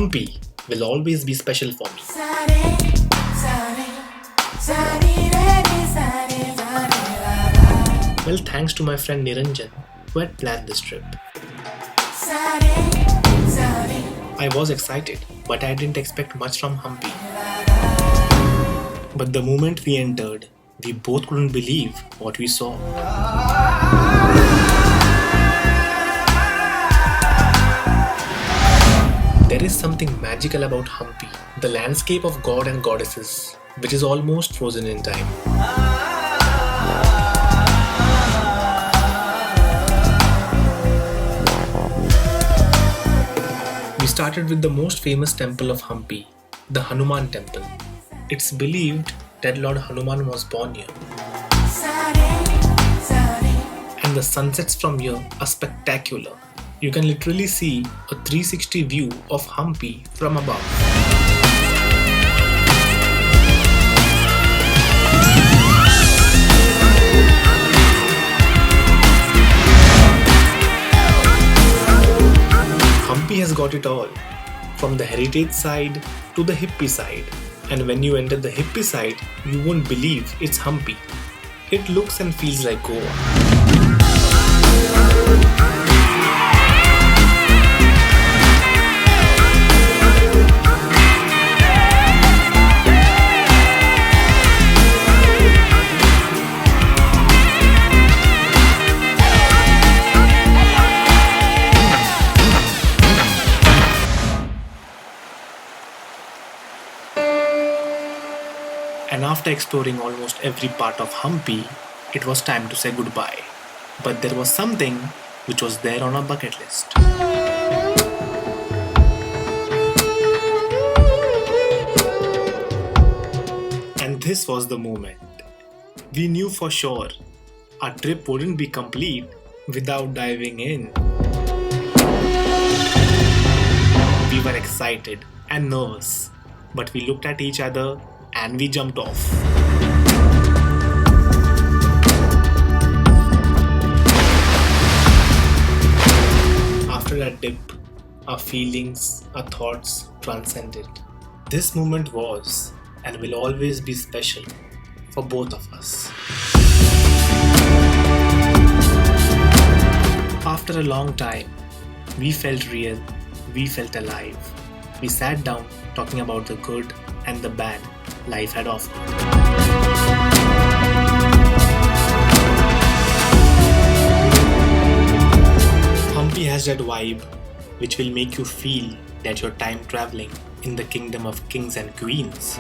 Hampi will always be special for me. Well, thanks to my friend Niranjan who had planned this trip. I was excited, but I didn't expect much from Hampi. But the moment we entered, we both couldn't believe what we saw. There is something magical about Hampi, the landscape of god and goddesses, which is almost frozen in time. We started with the most famous temple of Hampi, the Hanuman temple. It's believed that Lord Hanuman was born here. And the sunsets from here are spectacular. You can literally see a 360 view of Hampi from above. Hampi has got it all, from the heritage side to the hippie side. And when you enter the hippie side, you won't believe it's Hampi. It looks and feels like Goa. And after exploring almost every part of Hampi, it was time to say goodbye. But there was something which was there on our bucket list. And this was the moment. We knew for sure our trip wouldn't be complete without diving in. We were excited and nervous, but we looked at each other and we jumped off. After that dip, our feelings, our thoughts transcended. This moment was and will always be special for both of us. After a long time, we felt real, we felt alive. We sat down talking about the good and the bad life had offered. Hampi has that vibe which will make you feel that you're time traveling in the kingdom of kings and queens.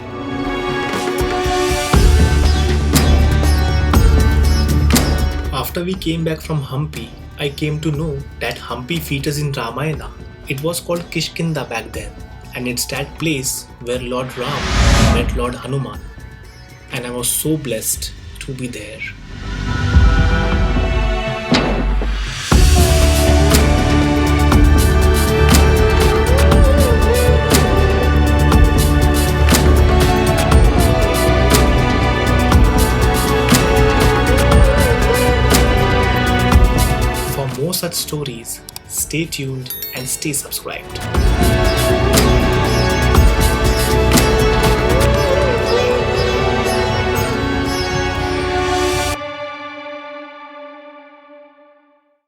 After we came back from Hampi, I came to know that Hampi features in Ramayana. It was called Kishkinda back then. And it's that place where Lord Ram met Lord Hanuman. And I was so blessed to be there. For more such stories, stay tuned and stay subscribed.